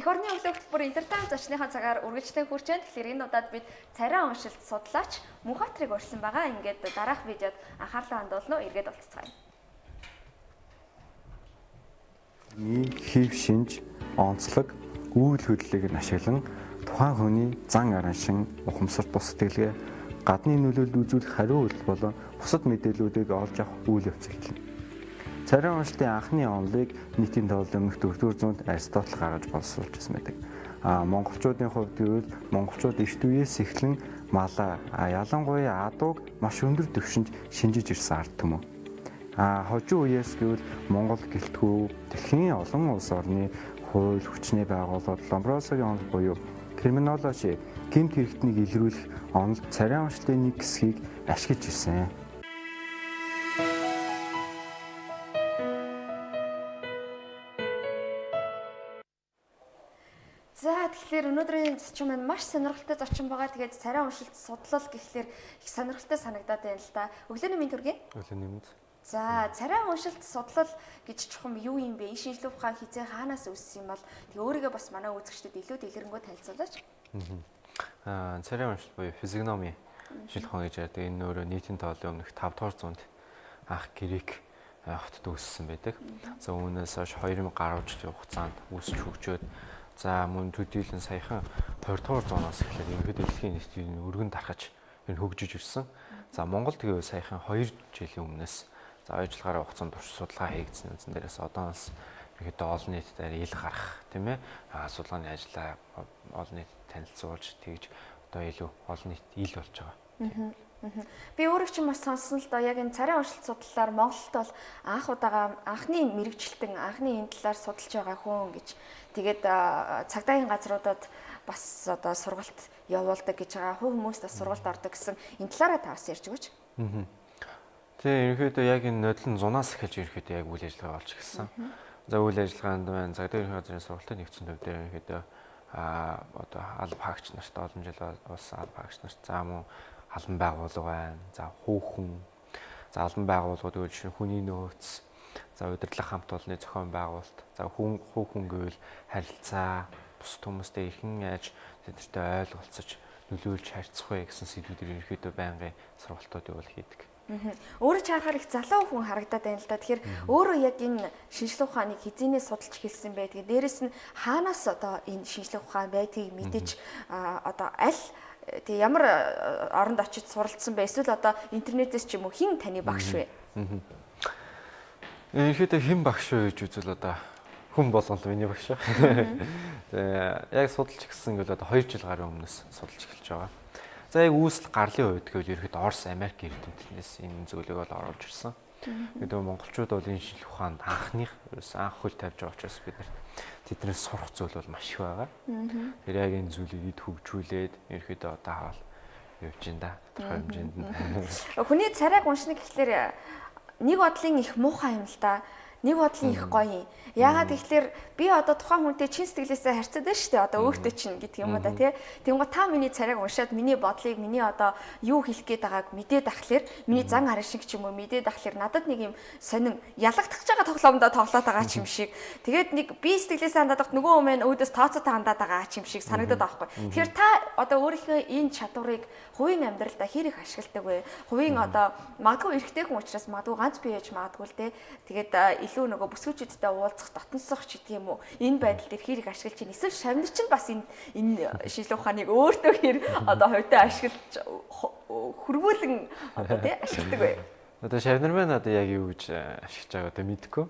орны өглөө хөтөлбөр интертайм зочныхаа цагаар үргэлжлэн хүрч байна. Тэгэхээр энэ удаад бид царай уншилт судлаач Мөнхбаатарыг урьсан байгаа. Ингээд дараах видеод анхаарлаа хандуулна уу? Эргээд уулзцгаая. Хив шинж, онцлог, үйл хөдлөлийг нь ашиглан тухайн хүний зан араншин, ухамсар бус сэтгэлгээ, гадны нөлөөлөлд үзүүлэх хариу үйлдэл болон бусад мэдээллүүдийг олж авах үйл явц эхэлнэ. Царай уншилтын анхны онолыг нийтийн тоглоом өмнөх 4-р зуунд Аристотель гаргаж боловсруулсан байдаг. Монголчуудын хувьд гэвэл монголчууд эрт үеэс эхлэн малаа, ялангуяа адууг маш өндөр түвшинд шинжиж ирсэн ард түмэн. Хожим үеэс гэвэл Монгол гэлтгүү дэлхийн олон улс орны хууль хүчний байгууллагууд Ломбросогийн онол буюу криминологи гэмт хэрэгтнийг илрүүлэх онол царай уншилтын нэг хэсгийг ашиглаж ирсэн. За тэгэхээр өнөөдрийн зочин маань маш сонирхолтой зочин байгаа. Тэгээд царай уншилт судлал гэхлээр их сонирхолтой санагдаад байна л да. Өглөөний мэнд хүргэе. Өглөөний мэнд. За царай уншилт судлал гэж чухам юу юм бэ? Энэ шинжилгээ ухаан хизээ хаанаас үүссэн юм бол тэг өөрийгөө бас манай үзэгчдэд илүү дэлгэрэнгүй танилцуулаач. Царай уншилт буюу физиогноми шинжилгээ ухаан гэж ярьдаг. Энэ өөрөө нийтийн тоглоом өмнөх 5-р зуунд анх Грек хотод үүссэн байдаг. За үүнээс хойш 2000 гаруй жилийн хугацаанд үүсч хөгжөөд за мөн төдийлөн саяхан 20-р зуунаас эхлээд ерөнхийдөө дэлхийн нийтийн өргөн тархаж хөгжиж ирсэн. За Монголд гэвэл саяхан 2 жилийн өмнөөс за 2 жил гаруй хугацаанд турш судалгаа хийгдсэн үндсэн дээрээс одоос ерөнхийдөө олон нийтэд ил гарах тийм ээ судалгааны ажлаа олон нийтэд танилцуулж тэгж одоо илүү олон нийт ил болж байгаа. Би өөрөө ч маш сонссон л доо яг энэ царай уншилт судлалаар Монголд бол анх удаага анхны мэрэгчлэлтэн анхны энэ талаар судалж байгаа хүн гэж тэгээд цагдаагийн газруудад бас одоо сургалт явуулдаг гэж байгаа. Хувь хүмүүс бас сургалт ордог гэсэн энэ талаараа та бас ярьж өгөөч. Тэгээ ерөнхийдөө яг энэ нодлон зунаас эхэлж ерөнхийдөө яг үйл ажиллагаа болж эхэлсэн. За үйл ажиллагаанд маань цагдаагийн газрын сургалтын нэгдсэн төв дээр ерөнхийдөө одоо алба хаагч нарт олон жил болсон алба хаагч нарт за мөн албан байгууллага байна. За хүүхэн. За албан байгууллагууд гэвэл жишээ хүний нөөц. За удирдлага хамт олонны зохион байгуулалт. За хүүхэн гэвэл харилцаа, бусад хүмүүстэй эрхэн яаж тэдэртэй ойлголцож нөлөөлж харьцах вэ гэсэн сэдвүүдээр ерөнхийдөө байнгын сургалтууд явуул хийдэг. Өөрөө ч харахаар их залуу хүн харагдаад байна л да. Тэгэхээр өөрөө яг энэ шинжилгээ ухааныг хизээнээс судалж эхэлсэн бай. Тэгээд дээрэс нь хаанаас одоо энэ шинжилгээ ухаан байдгийг мэдэж одоо аль тэг ямар оронд очиж суралцсан бэ? Эсвэл одоо интернетээс ч юм уу хэн таны багш вэ? Ерөнхийдөө хэн багш вэ гэж үзвэл одоо хүн болгоно миний багш. Тэгээ яг судалж эхэлсэн гэвэл одоо 2 жил гаруй өмнөөс судалж эхэлж байгаа. За яг үүсэл гарлын үед гэвэл ерөөд Орос, Америк эрдэмтнээс энэ зүйлийг бол оруулж ирсэн. Тэгээд монголчууд бол энэ шинжилгээ ухаанд анх хөл тавьж байгаа учраас бид тэднээс сурах зүйл бол маш их байгаа. Тэр яг энэ зүйлийг эд хөгжүүлээд ерөөдөө одоо хаал явж ин да. Тодорхой хэмжээнд нь. Хүний царайг уншна гэхлээр нэг бодлын их муухай юм л да. Нэг бодлын их гоё юм. Яагаад тэгэхээр би одоо тухайн хүнтэй чин сэтгэлээсээ харьцаад байна шүү дээ. Одоо өөртөө чинь гэдэг юм уу да тий. Тэнгуү та миний царайг уншаад миний бодлыг миний одоо юу хэлэх гээд байгааг мэдээд ахлаар миний зан харшиг ч юм уу мэдээд ахлаар надад нэг юм сонин ялагдах байгаа тоглоомдоо тоглоод байгаа ч юм шиг. Тэгээд нэг би сэтгэлээсээ хандаад авах нөгөө өмнө өөдөөс тооцоотой хандаад байгаа ч юм шиг санагдаад байгаа байхгүй. Тэгэхээр та одоо өөрийнхөө энэ чадварыг хувийн амьдралдаа хэр их ашигладаг вэ? Хувийн одоо магадгүй эрэгтэй хүн учраас магадгүй ганц бие яж магадгүй л тий. Тэгээд илүү нөгөө бүсгүүчүүдтэй уулзах, дотносох ч гэдэг юм уу. Энэ байдал дээр хэрэг ашиглаж байна. Эсвэл шавнар чинь бас энэ шинжилгээ ухааныг өөртөө хэр одоо хувьдаа ашиглаж хөрвүүлэн одоо тий ашигладаг бай. Одоо шавнар маань одоо яг юу гэж ашиглаж байгаа одоо мэдэхгүй.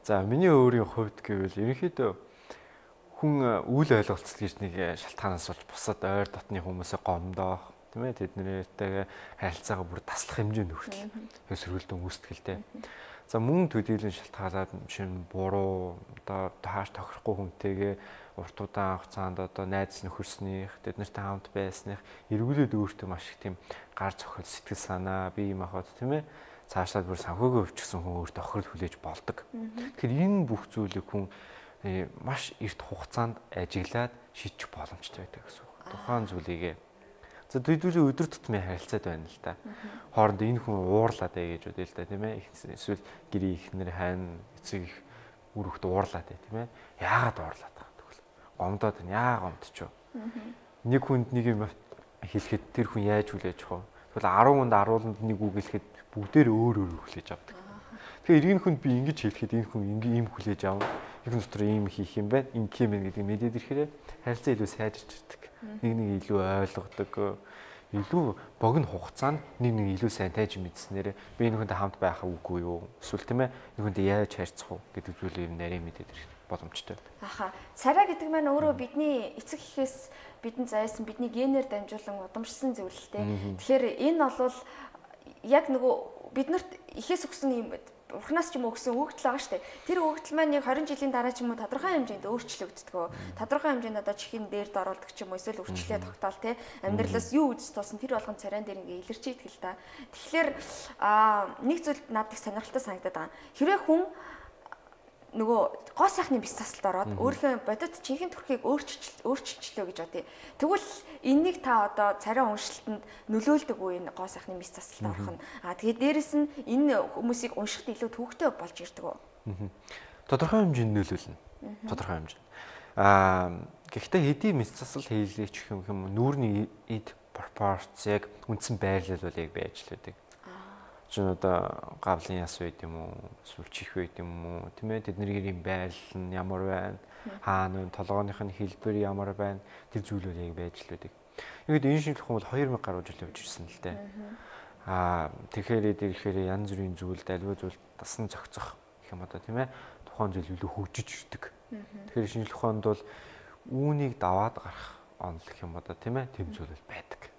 За миний өөрийн хувьд гэвэл ерөнхийдөө хүн үйл ойлголцол гэж нэг шалтгаанаас болж бусад ойр дотны хүмүүсээ гомдоох тийм ээ тэднэртэйгээ харилцаагаа бүр таслах хэмжээнд хүртэл өсрүүлдэн үүсгэлтэй. За мөн төдийлөн шалтгаалаад жишээ нь буруу одоо хааш тохирохгүй хүнтэйгээ урт удаан хугацаанд одоо найз нөхөрснийх тэднэртэй хамт байсных эргүүлээд өөртөө маш их тийм гар цохол сэтгэл санаа бие махбод тийм ээ цаашлаад бүр санхүүгөө өвчихсэн хүн өөртөө охирол хүлээж болдог. Тэгэхээр энэ бүх зүйлийг хүн маш эрт хугацаанд ажиглаад шийдчих боломжтой байдаг гэсэн үг. Тухайн зүйлийг за төдийлөн өдөр тутмын харилцаад байна л да. Хоорондоо энэ хүн уурлаад ээ гэж үдэл л да тийм ээ. Эсвэл гэрээ ихнэр хань эцэг их үр хөвгт уурлаад ээ тийм ээ. Яагаад уурлаад байгаа гэвэл гомдоод яа гомдчихв. Нэг хүнд нэг юм хэлэхэд тэр хүн яаж хүлээж авах вэ? Тэгвэл 10 хүнд 10-нд нэг үг хэлэхэд бүгдээр өөр өөр хүлээж авдаг. Тэгэхээр энэ хүнд би ингэж хэлэхэд энэ хүн ийм хүлээж авна. Энэ дотор ийм хийх юм байна. Ингэх юм байна гэдэг мэдээд ирэхээр харилцаа илүү сайжирч ирдэг. Нэг илүү ойлгодог. Илүү богино хугацаанд нэг илүү сайн тайж мэдснээр би энэ хүнтэй хамт байх үгүй юу? Эсвэл тийм ээ энэ хүнтэй яаж харьцах уу гэдэг зүйлийг нарийн мэдээд ирэх боломжтой. Аха. Царай гэдэг маань өөрөө бидний эцэг эхээс бидэнд зайсан бидний генээр дамжуулан удамшсан зүйл л дээ. Тэгэхээр энэ бол яг нөгөө биднэрт эхээс өгсөн юм Бурханаас ч юм уу өгсөн өгөгдөл байгаа шүү дээ. Тэр өгөгдөл маань яг 20 жилийн дараа ч юм уу тодорхой хэмжээнд өөрчлөгддөг. Тодорхой хэмжээнд одоо чихэн дээрд оруулдаг ч юм уу эсвэл өвчлөлөө тогтоол те амьдралаас юу үзэж тулсан тэр болгон царайн дээр ингээ илэрч идэх л та. Тэгэхээр нэг зүйл надад их сонирхолтой санагдаад байгаа. Хэрвээ хүн нөгөө гоо сайхны бис засалд ороод өөрийнхөө бодит чихэн төрхийг өөрчилчлөө гэж бодъё. Тэгвэл энэнийг та одоо царай уншилтанд нөлөөлдөг үү энэ гоо сайхны бис засалд орох нь. Тэгээд дээрэс нь энэ хүмүүсийг уншихад илүү төвөгтэй болж ирдэг үү? Тодорхой хэмжээнд нөлөөлнө. Тодорхой хэмжээнд. Гэхдээ хэдий бис засал хийлгэж юм нүүрний эд пропорцийг үндсэн байрлал бол яг байж л байдаг. Чин одоо гавлын яс байд юм уу, сүлчих байд юм уу, тийм ээ тэдний байрлал нь ямар байна, хаана вэ, толгойных нь хэлбэр ямар байна, тэр зүйлүүд яг байж л байдаг. Ингээд энэ шинжлэх ухаан бол 2000 гаруй жил явж ирсэн л дээ. Тэгэхээр ирэхээр янз бүрийн зүйлд аливаа зүйл дасан зохицох гэх юм одоо тийм ээ тухайн зүйл илүү хөгжиж ирдэг. Тэгэхээр шинжлэх ухаанд бол үүнийг даваад гарах онол гэх юм одоо тийм ээ тэм зүйл байдаг.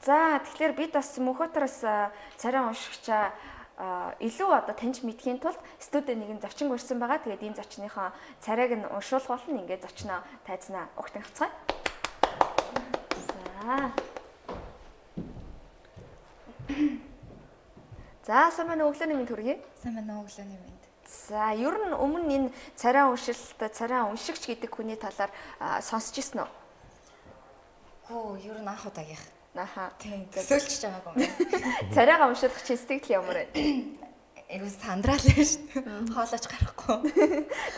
За тэгэхээр бид бас мөнхөтроос царай уншигчаа илүү одоо таньж мэдхийн тулд студид нэгэн зочин урьсан байгаа. Тэгээд энэ зочныхоо царайг нь уншуулах болно. Ингээд зочноо тайзнаа угтан авцгаая. За сайн байна уу өглөөний мэнд хүргэе. Сайн байна уу өглөөний мэнд. За ер нь өмнө энэ царай уншилт, царай уншигч гэдэг хүний талаар сонсч ирсэн үү? Хөө ер нь анх удаагийнх. Аха. Тийм. Төсөөлж байгаагүй. Царайгаа уншуулах чинь сэтгэл ямар вэ? Айгуу сандраал шүү. Хоолойч гарахгүй.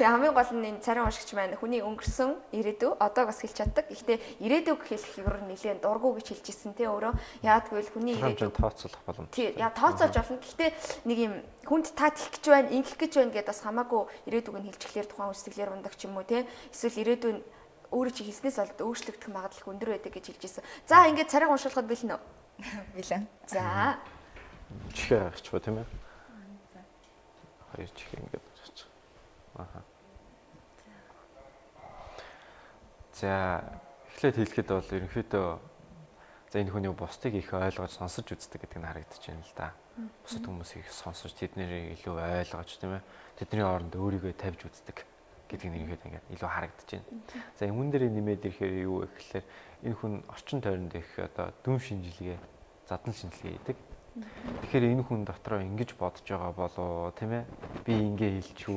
Тэгээ хамгийн гол нь энэ царай уншигч маань хүний өнгөрсөн ирээдүй одоо бас хэлж чаддаг. Гэхдээ ирээдүйг хэлэх ер нь нэлээд дургу гэж хэлж ирсэн те өөрөө. Яагад гэвэл хүний ирээдүйг тооцоолох боломжтой. Тийм. Яа тооцоолж болно. Гэхдээ нэг юм хүнд та тэгэх гэж байна, ингэх гэж байна гэдээ бас хамаагүй ирээдүйг нь хэлчихлээр тухайн үстэглэр ундаг ч юм уу те. Эсвэл ирээдүй нь өөрөө чи хийснээс бол өөрчлөгдөх магадлал өндөр байдаг гэж хэлж ирсэн. За ингээд царайг уншуулахад бэлэн үү? Бэлэн. За. Чихээ гарчихгүй тийм ээ. За. Хоёр чихээ ингээд гарчих. Аха. За эхлээд хэлэхэд бол ерөнхийдөө за энэ хүний бусдыг их ойлгож сонсож үздэг гэдэг нь харагдаж байна л да. Бусад хүмүүсийг сонсож тэднийг илүү ойлгож тийм ээ. Тэдний оронд өөрийгөө тавьж үздэг гэдэг нь ихэд ингээд илүү харагдаж байна. За энэ дээр нэмээд ирэхээр юу вэ гэхээр энэ хүн орчин тойронд их одоо дүн шинжилгээ, задлан шинжилгээ хийдэг. Тэгэхээр энэ хүн дотроо ингэж бодож байгаа болоо тийм ээ. Би ингэ хэлчихв,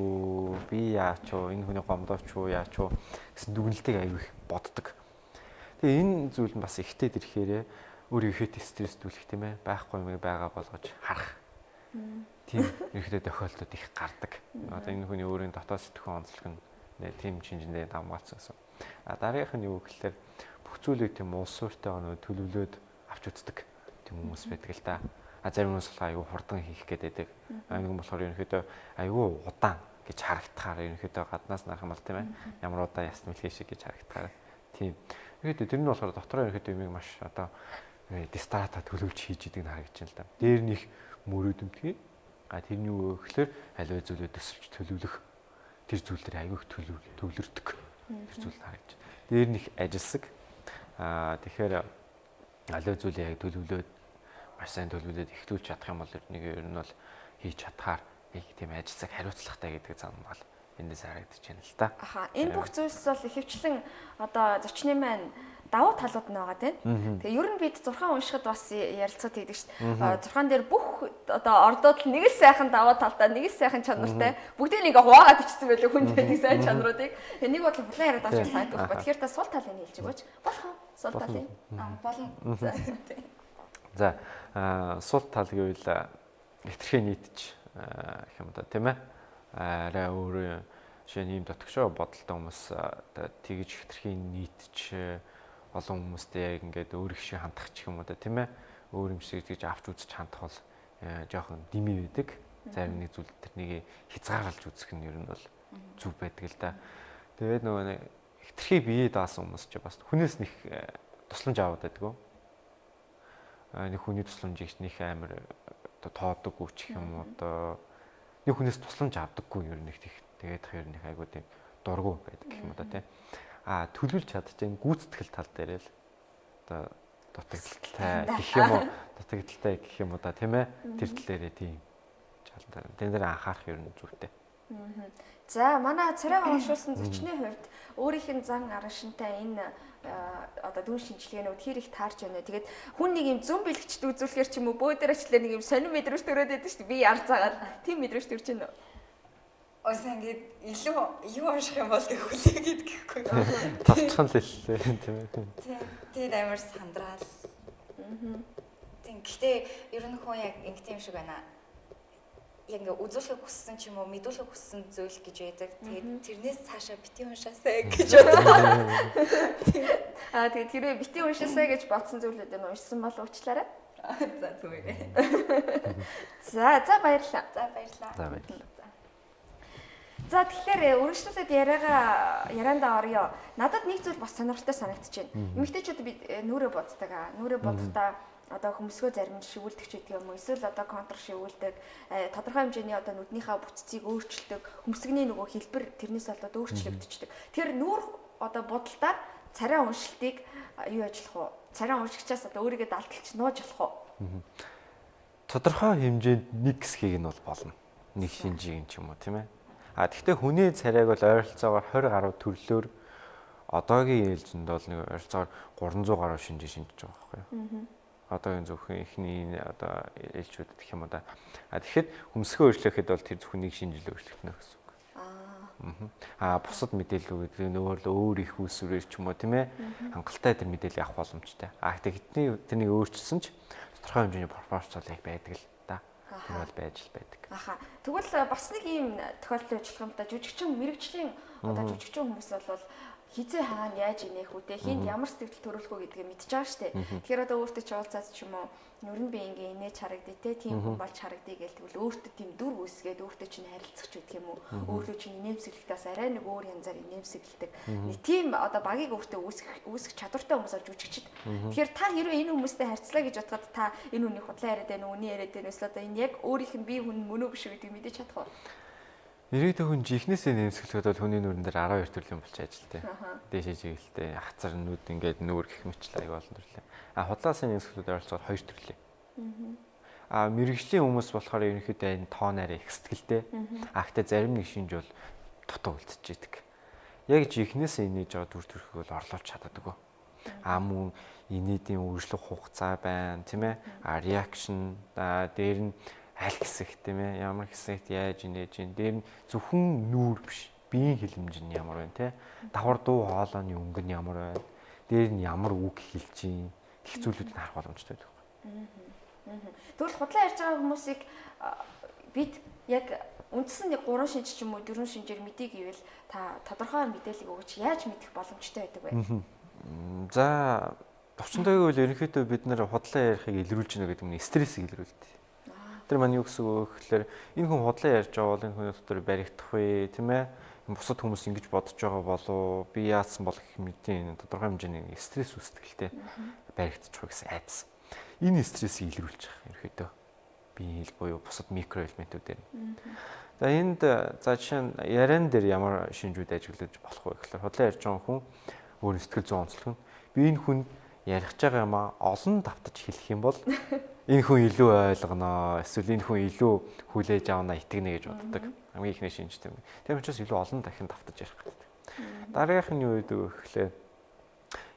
би яач вэ, энэ хүний гомдооч юу яач вэ гэсэн дүгнэлтийг аягүй их боддог. Тэгээ энэ зүйл нь бас ихтэй ирэхээр өөрийгөө ихэд стресстүүлэх тийм ээ. Байхгүй юм байгаа болгож харах. Тийм ерөнхийдөө тохиолдолд их гардаг. Одоо энэ хүний өөрийн дотоод сэтгэхүйн онцлог нь тийм шинжэндээ хамгаалсан гэсэн. Дараагийнх нь юу гэхээр бүх зүйлийг тийм уус сууртайгаа төлөвлөөд авч үздэг тийм хүмүүс байдаг л да. Зарим хүмүүс болохоор аюу хурдан хийх гэдэг. Нэг нь болохоор ерөнхийдөө аюу удаан гэж харагдахаар ерөнхийдөө гаднаас нарах юм бол тийм ээ. Ямар удаан ясна мэлхий шиг гэж харагдахаар. Тийм. Ерөнхийдөө тэр нь болохоор дотроо ерөнхийдөө юмыг маш одоо дистарата төлөвлөж хийж идэг нь харагдаж байна л да. Дээр них мөрөөдөлтгий тэрний юу гэхээр аливаа зүйлээ төсөлж төлөвлөх тэр зүйл дээр аягүй төвлөрдөг. Тэр зүйл харагдаж. Дээр них ажилсаг. Тэгэхээр аливаа зүйлээ яг төлөвлөөд маш сайн төлөвлөөд эхлүүлж чадах юм бол нэг ер нь бол хийж чадхаар нэг тийм ажилсаг хариуцлагатай гэдэг зам бол эндээс харагдаж байна л да. Аха. Энэ бүх зүйлс бол ихэвчлэн одоо зочны маань давуу талууд нь байгаа тийм. Тэгээ ер нь бид 6 уншихад бас ярилцаад хийдэг шүү дээ. 6 дээр бүх одоо ордууд нэг л сайхан давуу талтай, нэг л сайхан чанартай бүгдийг ингээ хуваагаад ичсэн байлээ хүн гэдэг сайн чанаруудыг. Тэгээ нэг бодлоо хулан яриад байгаа шүү сайд байхгүй. Тэгэхээр та сул талыг хэлж өгөөч. Болох уу? Сул талыг. Болно. За сул тал гэвэл хэтэрхий нийтж гэх юм да тийм ээ. Арай өөр жишээ нь ийм дотгошоо бодолтой хүмүүс одоо тэгж хэтэрхийн нийтч олон хүмүүстэй яг ингээд өөр их шиг хандах ч юм уу да тийм ээ. Өөр юм шиг тэгж авч үзэж хандах бол жоохон дими байдаг. Зарим нэг зүйл тэрнийг хязгаарлаж үзэх нь ер нь бол зүг байдаг л да. Тэгээд нөгөө хэтэрхий бие даасан хүмүүс ч бас хүнээс нэг тусламж аваад байдгүй. Нэг хүний тусламжийг нэг амар одоо тоодоггүй ч юм уу одоо нэг хүнээс тусламж авдаггүй ер нь их тэгээд ер нь айгуу тийм дургу байдаг гэх юм уу да тийм. Төлөвлөж чадчихээн гүйцэтгэл тал дээр л одоо дутагдaltaй гэх юм уу дутагдaltaй гэх юм уу да тийм ээ тэр талээрээ тийм жаалтаа тэн дээр анхаарах ер нь зүйтэй. За манай царайгаа уншуулсан зочны хувьд өөрийнх нь зан арашинтай энэ одоо дүн шинжилгээнүүд хэр их таарч байна. Тэгээд хүн нэг юм зүүн бэлгчд үзүүлэхэр ч юм уу бөөдөр ачлаа нэг юм сонир мэдрэмж төрөөд байдаг шүү дээ. Би яар цаагаад тийм мэдрэмж төрж байна уу? Өөсөө ингээд илүү юу унших юм бол хүлээгээд гэхгүй. Тасчхан л хэллээ тийм ээ. Тэгээд амар сандраал. Тийм гэхдээ ер нь хүн яг ингэ юм шиг байна. Яг ингээ үзүүлэхийг хүссэн ч юм уу мэдүүлэхийг хүссэн зүйл гэж байдаг. Тэгээд тэрнээс цаашаа бити уншаасаа гэж бодлоо. Тэгээд тэрөө бити уншаасаа гэж бодсон зүйлүүд нь уншсан бол уучлаарай. За зүгээр. За баярлалаа. За баярлалаа. За тэгэхээр үргэлжлүүлээд яриандаа орё. Надад нэг зүйл бас сонирхолтой санагдчихэв. Эмэгтэйчүүд би нүрээ боддог. Нүрээ бодохдоо одоо хөмсгөө зарим нь шивүүлдэг ч гэдэг юм уу эсвэл одоо контр шивүүлдэг тодорхой хэмжээний одоо нүднийхээ бүтцийг өөрчилдөг хөмсгний нөгөө хэлбэр тэрнээс болоод өөрчлөгдчихдөг. Тэр нүүр одоо бодолдоор царай уншилтыг юу ажиллах вэ? Царай уншигчаас одоо өөрийгөө далдалж нууж болох уу? Тодорхой хэмжээнд нэг хэсгийг нь бол болно. Нэг шинжийг ч юм уу тийм ээ. Гэхдээ хүний царайг бол ойролцоогоор 20 гаруй төрлөөр одоогийн ээлжинд бол нэг ойролцоогоор 300 гаруй шинжийг шинжиж байгаа байхгүй юу? Одоогийн зөвхөн ихний одоо ээлжүүд гэх юм уу да. Тэгэхэд хөмсгөө өөрчлөхөд бол тэр зөвхөн нэг шинжил өөрчлөгдөнө гэсэн үг. Бусад мэдээлэл гэдэг нь өөр их үүсвэрээр ч юм уу тийм ээ. Хангалттай тэр мэдээлэл авах боломжтой. Тэгэхдээ тэрнийг өөрчилсөн ч тодорхой хэмжээний пропорцол яг байдаг л да. Тэр бол байж л байдаг. Тэгвэл бас нэг ийм тохиолдол ажиллах юм да. Жүжигчин мэрэгжлийн одоо жүжигчин хүмүүс бол хизээ хаана яаж инех үү те хинд ямар сэтгэл төрүүлэх үү гэдгийг мэдчихэж байгаа шүү дээ. Тэгэхээр одоо өөртөө ч уулзаад ч юм уу нүрэн би ингээ инээж харагдъя те тийм хүн болж харагдъя гэж тэгвэл өөртөө тийм дүр үүсгээд өөртөө чинь харилцах ч гэх юм уу өөртөө чинь инээмсэглэхтээс арай нэг өөр янзаар инээмсэглэдэг. Нэг тийм одоо багийг өөртөө үүсгэх чадвартай хүмүүс олж жүжигчд. Тэгэхээр та хэрвээ энэ хүмүүстэй харьцлаа гэж бодоход та энэ хүний худлаа яриад байна уу, үний яриад байна эсвэл одоо энэ яг өөрийнх нь бие хүн мөн үү биш үү гэдгийг мэдэж чадах уу? Ирээдүйн хүн жихнээсээ нэмсгэлэхэд бол хүний нүрэн дээр 12 төрлийн болчих ажилтай. Дээшээ чиглэлтэй хацар нүд ингээд нүүр гэх мэтлээ аяг олон төрлийн. Худлаасын нэмсгэлүүд ойролцоогоор 2 төрлийн. Мэргэжлийн хүмүүс болохоор ерөнхийдөө энэ тоонаараа их сэтгэлтэй. Гэхдээ зарим нэг шинж бол дутуу үлдчихэж идэг. Яг жихнээсээ инээж байгаа төр төрхийг бол орлуулж чаддаг. Мөн инээдийн үргэлжлэх хугацаа байна, тийм ээ. Реакшн дээр нь аль хэсэг тийм ээ ямар хэсэгт яаж инээж ин дээр нь зөвхөн нүүр биш биеийн хилэмж нь ямар байна те давхар дуу хоолойны өнгө нь ямар байна дээр нь ямар үг хэлж ин гэх зүйлүүдийг харах боломжтой байдаг. Тэгвэл худлаа ярьж байгаа хүмүүсийг бид яг үндсэн нэг 3 шинж ч юм уу 4 шинжээр мэдээ гэвэл та тодорхой мэдээлэл өгч яаж мэдэх боломжтой байдаг вэ? За товчондойг бол ерөнхийдөө бид нэр худлаа ярихыг илрүүлж гэнэ гэдэг нь стрессийг илрүүлдэг. Тэр маань юу гэсэн үг гэхээр энэ хүн худлаа ярьж байгаа бол энэ хүний дотор баригдах вэ, тийм ээ? Бусад хүмүүс ингэж бодож байгаа болов би яатсан бол гэх мэтийн тодорхой хэмжээний стресс үүсдэгтэй баригдчих гэсэн айдас. Энэ стрессийг илрүүлж байгаа ерөөдөө биеийн хил буюу бусад микроэлементүүдээр. За энд за жишээ нь яриан дээр ямар шинжүүд ажиглаж болох вэ гэхээр худлаа ярьж байгаа хүн өөр сэтгэл зүйн онцлог нь би энэ хүн ярих байгаа юм олон давтаж хэлэх юм бол энэ хүн илүү ойлгоно эсвэл энэ хүн илүү хүлээж авна итгэнэ гэж боддог. Хамгийн ихний шинжтэй. Тийм учраас илүү олон дахин давтаж ярих гэдэг. Дараагийнх нь юу гэдэг вэ гэхээр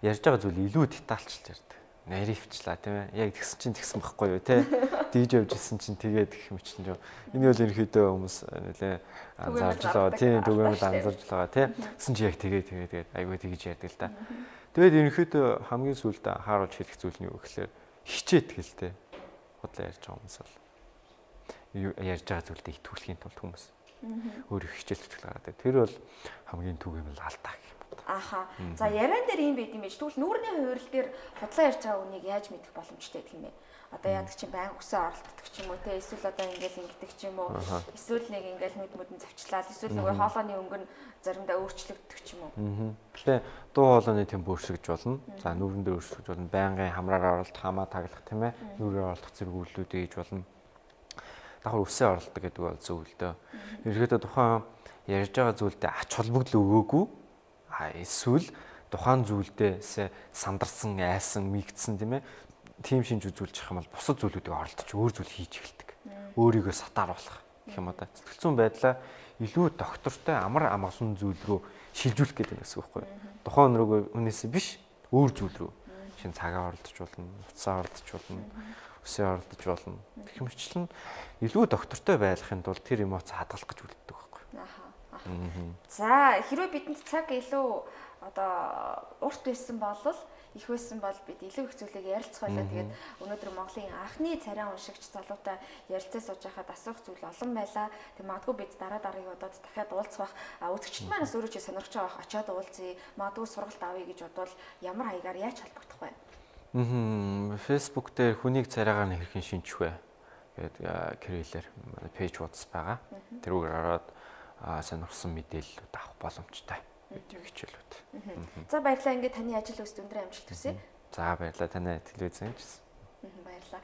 ярьж байгаа зүйл илүү детальчилж ярьдаг. Наривчлаа тийм ээ. Яг тэгсэн чинь тэгсэн байхгүй юу те. Дийж явж исэн чинь тэгээд гэх мэт чинь. Энэ бол ерөнхийдөө хүмүүс нэлээ анзаарч байгаа. Тийм түгээмэл анзаарч байгаа те. Гэсэн чи яг тэгээд айгүй тэгж ярьдаг л да. Тэгээд ерөнхийдөө хамгийн сүүлд хааруулж хэлэх зүйл нь юу гэхээр хичээд гэлтэй. Худлаа ярьж байгаа хүмүүс бол ярьж байгаа зүйлдээ итгүүлэхийн тулд хүмүүс Өөр их хичээл зүтгэл гараад. Тэр бол хамгийн түг юм л алдаа гэх юм. Аха. За яриан дээр юм байт юм биш. Тэгвэл нүүрний хувирал дээр худлаа ярьж байгаа үнийг яаж мэдэх боломжтой гэх юм бэ? Одоо яадаг чинь байн өсөө оролддог ч юм уу те эсвэл одоо ингээл ингэдэг ч юм уу эсвэл нэг ингээл нүд мүдэн завчлаад эсвэл нөгөө хоолойны өнгө нь заримдаа өөрчлөгддөг ч юм уу. Тэгээ дуу хоолойны темп өөрчлөгдөж болно. За нүүрэн дээр өөрчлөгдөж болно. Байнгын хамраар оролдох, хамаа таглах тийм ээ. Нүүрээр оролдох зэрэг үйлдэлүүд хийж болно. Давхар үсээ оролддог гэдэг бол зөв л дөө. Ерөнхийдөө тухайн ярьж байгаа зүйлдээ ач холбогдол өгөөгүй эсвэл тухайн зүйлдээс сандарсан, айсан, мигдсэн тийм ээ. Тим шинж үзүүлж явах юм бол бусад зүйлүүдийг оролдож өөр зүйл хийж эхэлдэг. Өөрийгөө сатааруулах гэх юм одоо сэтгэлзүйн байдлаа илүү доктортой амар амгалан зүйл рүү шилжүүлэх гэдэг юм гэсэн үг байхгүй юу? Тухайн өнөөс биш өөр зүйл рүү шинэ цагаа оролдож болно, уцаа оролдож болно, өсөө оролдож болно. Тэгэх мэтчлэн илүү доктортой байхын тулд тэр эмоц хадгалах гэж үлддэг байхгүй юу? За хэрвээ бидэнд цаг илүү одоо урт байсан бол их байсан бол бид илүү их зүйлийг ярилцах байлаа. Тэгээд өнөөдөр Монголын анхны царай уншигч залуутай ярилцаа сууж байхад асуух зүйл олон байлаа. Тэг магадгүй бид дараагийн удаад дахиад уулзах. Үзэгчд манаас өөрөө ч сонирхож байгаа очиод уулзъя. Магадгүй сургалт авъя гэж бодвол ямар хаягаар яаж холбогдох вэ? Facebook дээр хүнийг царайгаар нь хэрхэн шинжих вэ гэдэг кириллэр пэйж хуудас байгаа. Тэрүүгээр ороод сонирхсан мэдээлэлүүд авах боломжтой. Хичээлүүд. За баярлалаа. Ингээд таны ажил өсөлт өндөр амжилт хүсье. За баярлалаа. Таны телевизэн гэж. Баярлалаа.